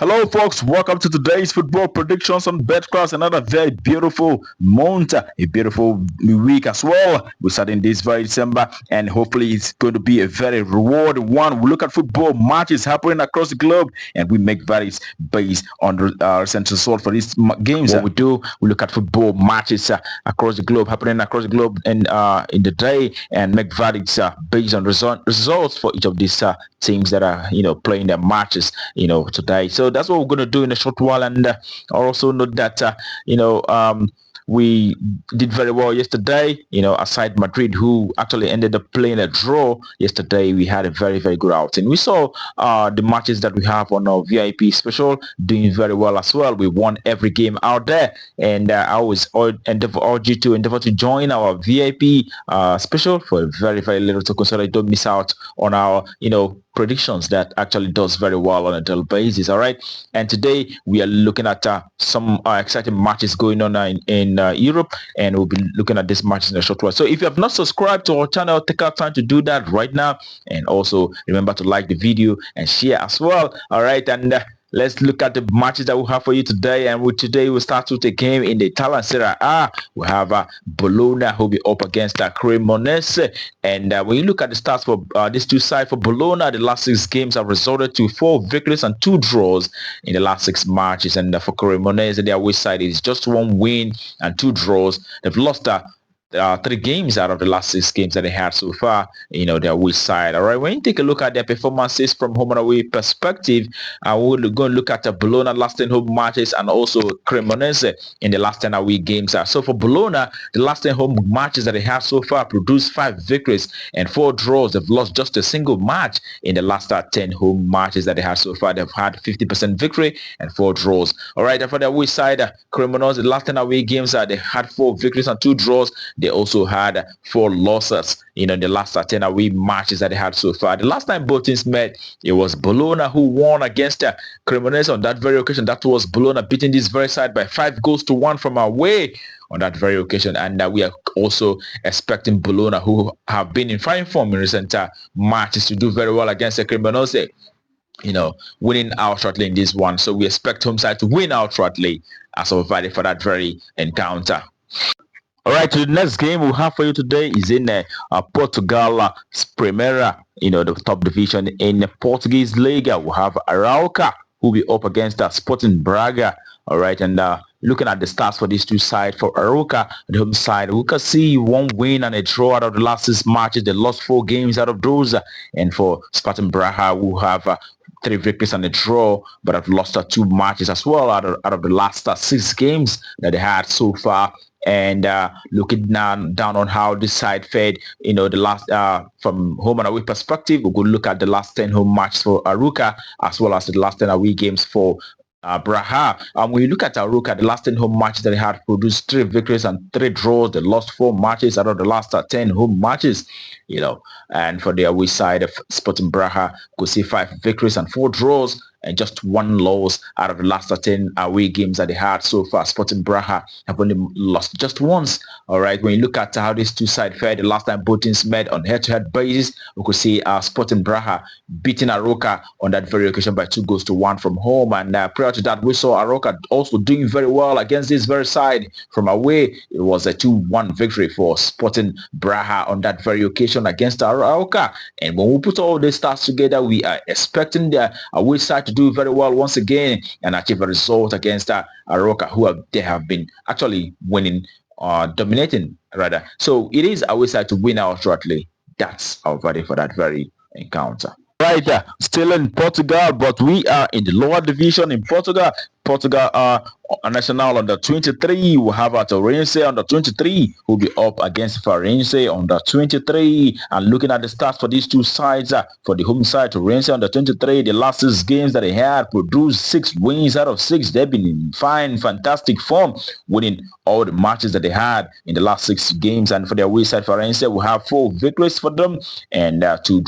Hello, folks. Welcome to today's football predictions on BetCross. Another very beautiful month, a beautiful week as well. We're starting this very December, and hopefully, it's going to be a very rewarding one. We look at football matches happening across the globe, and we make varies based on the recent result for these games. What we do, we look at football matches across the globe, happening across the globe, and in the day, and make verdicts based on results for each of these teams that are playing their matches today. So that's what we're going to do in a short while. And also note that we did very well yesterday, aside Madrid, who actually ended up playing a draw yesterday. We had a very, very good outing. We saw the matches that we have on our VIP special doing very well as well. We won every game out there, and I always urge you to endeavor to join our VIP special for a very, very little token so that you don't miss out on our predictions that actually does very well on a daily basis. All right, and today we are looking at some exciting matches going on in Europe, and we'll be looking at this match in a short while. So if you have not subscribed to our channel, take our time to do that right now, and also remember to like the video and share as well. All right, and let's look at the matches that we have for you today. And today we'll start with a game in the Italian Serie A. We have Bologna, who will be up against Cremonese. And when you look at the stats for these two sides, for Bologna, the last 6 games have resulted to 4 victories and 2 draws in the last 6 matches. And for Cremonese, their away side is just 1 win and 2 draws. They've lost 3 games out of the last 6 games that they had so far, their away side. All right, when you take a look at their performances from home and away perspective, we're going to look at the Bologna last 10 home matches and also Cremonese in the last 10 away games. So for Bologna, the last 10 home matches that they have so far produced 5 victories and 4 draws. They've lost just a single match in the last 10 home matches that they have so far. They've had 50% victory and 4 draws. All right, and for the away side, Cremonese, the last 10 away games, they had 4 victories and 2 draws. They also had 4 losses in the last 10 away matches that they had so far. The last time both teams met, it was Bologna who won against Cremonese on that very occasion. That was Bologna beating this very side by 5-1 from away on that very occasion. And we are also expecting Bologna, who have been in fine form in recent matches, to do very well against Cremonese, winning out shortly in this one. So we expect home side to win out shortly as of Friday for that very encounter. All right, so the next game we have for you today is in Portugal Primeira, the top division in the Portuguese Liga. We have Arouca, who will be up against Sporting Braga. All right, and looking at the stats for these two sides, for Arouca, the home side, we can see 1 win and a draw out of the last 6 matches. They lost 4 games out of those. And for Sporting Braga, who have 3 victories and a draw, but have lost 2 matches as well out of the last 6 games that they had so far. And looking down on how this side fared, the last from home and away perspective, we could look at the last 10 home matches for Arouca as well as the last 10 away games for Braga. When you look at Arouca, the last 10 home matches that they had produced 3 victories and 3 draws. They lost 4 matches out of the last 10 home matches, and for the away side of Sporting Braga, could see 5 victories and 4 draws and just 1 loss out of the last 10 away games that they had so far. Sporting Braga have only lost just once. All right, when you look at how these two sides fared the last time both teams met on head-to-head basis, we could see Sporting Braga beating Arouca on that very occasion by 2-1 from home. And prior to that, we saw Arouca also doing very well against this very side from away. It was a 2-1 victory for Sporting Braga on that very occasion against Arouca. And when we put all these stats together, we are expecting the away side to do very well once again and achieve a result against Arouca, who they have been actually winning, dominating rather. So it is our side to win out shortly. That's our verdict for that very encounter. Right, still in Portugal, but we are in the lower division in Portugal. Portugal national under 23. We have Torren under 23 who will be up against Farense under 23. And looking at the stats for these two sides, for the home side, Torren under 23, the last 6 games that they had produced 6 wins out of 6. They've been in fantastic form, winning all the matches that they had in the last 6 games. And for their away side, Farense, we have 4 victories for them and 2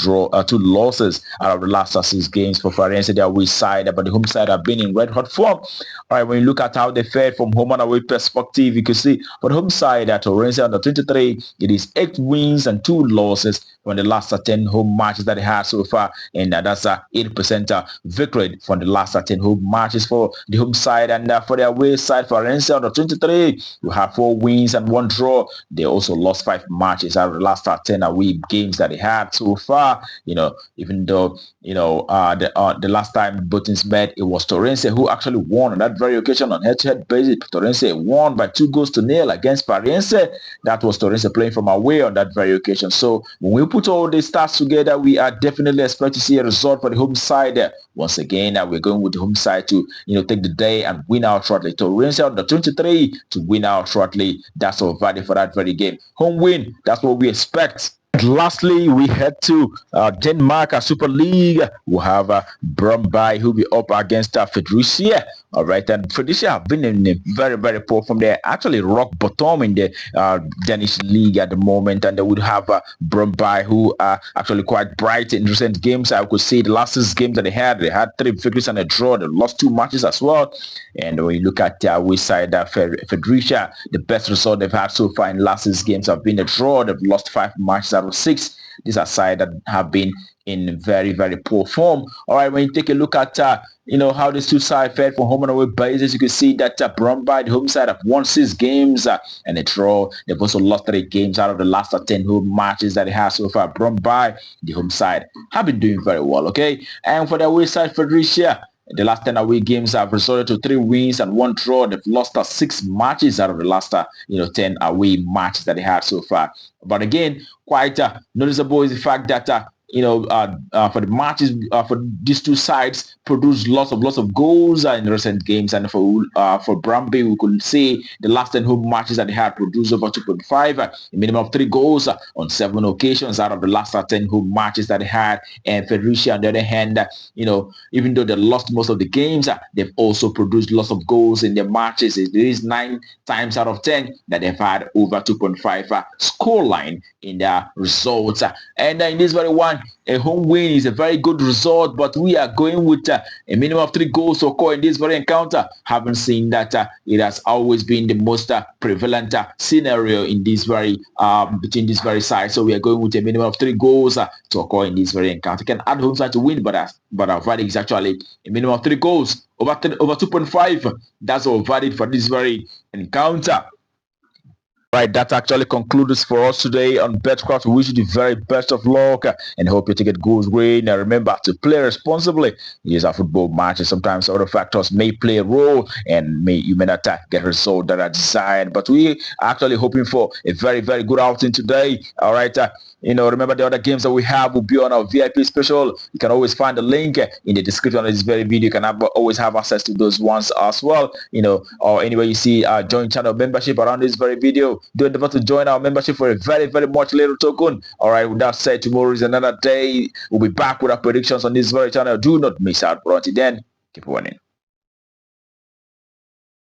losses out of the last 6 games for Farense, their away side. But the home side have been in red hot form. All right, when you look at how they fared from home and away perspective, you can see for the home side at Torren under 23, it is 8 wins and 2 losses from the last 10 home matches that they had so far, and that's a 8% victory from the last 10 home matches for the home side. And for the away side, Farense under 23, you have 4 wins and 1 draw. They also lost 5 matches out of the last 10 away games that they had so far. Even though the last time both teams met, it was Torren who actually won on that very occasion on head-to-head basis. Torren won by 2-0 against Farense. That was Torren playing from away on that very occasion. So when we put all the stats together, we are definitely expect to see a result for the home side. Once again, we're going with the home side to take the day and win out shortly. Torren on the 23 to win out shortly. That's our value for that very game. Home win. That's what we expect. Lastly, we head to Denmark Super League. We have Brondby who will be up against Fredericia. All right, and Fredericia have been in a very, very poor form. They're actually rock bottom in the Danish league at the moment, and they would have Brondby who are actually quite bright in recent games. I could see the last 6 games that they had 3 victories and a draw. They lost 2 matches as well. And when you look at we side Fredericia, the best result they've had so far in the last 6 games have been a draw. They've lost 5 matches out of 6. These are sides that have been in very, very poor form. All right, when you take a look at how these two sides fared from home and away basis, you can see that Brondby, the home side, have won 6 games and a draw. They've also lost 3 games out of the last 10 home matches that they have so far. Brondby, the home side, have been doing very well. Okay, and for the away side, Fredericia, the last 10 away games have resulted to 3 wins and 1 draw. They've lost 6 matches out of the last 10 away matches that they had so far. But again, quite noticeable is the fact that for the matches for these two sides produced lots of goals in recent games, and for Brondby, we could see the last 10 home matches that they had produced over 2.5, a minimum of 3 goals on 7 occasions out of the last 10 home matches that they had. And Fredericia, on the other hand, even though they lost most of the games, they've also produced lots of goals in their matches. It is 9 times out of 10 that they've had over 2.5 score line in their results. And in this very one, a home win is a very good result, but we are going with a minimum of 3 goals to occur in this very encounter. Haven't seen that it has always been the most prevalent scenario in this very between these very sides. So we are going with a minimum of 3 goals to occur in this very encounter. You can add home side to win, but our verdict is actually a minimum of 3 goals over 2.5. That's our verdict for this very encounter. Right, that actually concludes for us today on BetCraft. We wish you the very best of luck and hope your ticket goes great. And remember to play responsibly. Yes, a football match, and sometimes other factors may play a role, and you may not get a result that are desired. But we are actually hoping for a very, very good outing today. All right. Remember the other games that we have will be on our VIP special. You can always find the link in the description of this very video. You can always have access to those ones as well. Or anywhere you see join channel membership around this very video, don't forget to join our membership for a very, very much little token. All right, with that said, tomorrow is another day. We'll be back with our predictions on this very channel. Do not miss out. But until then, keep winning.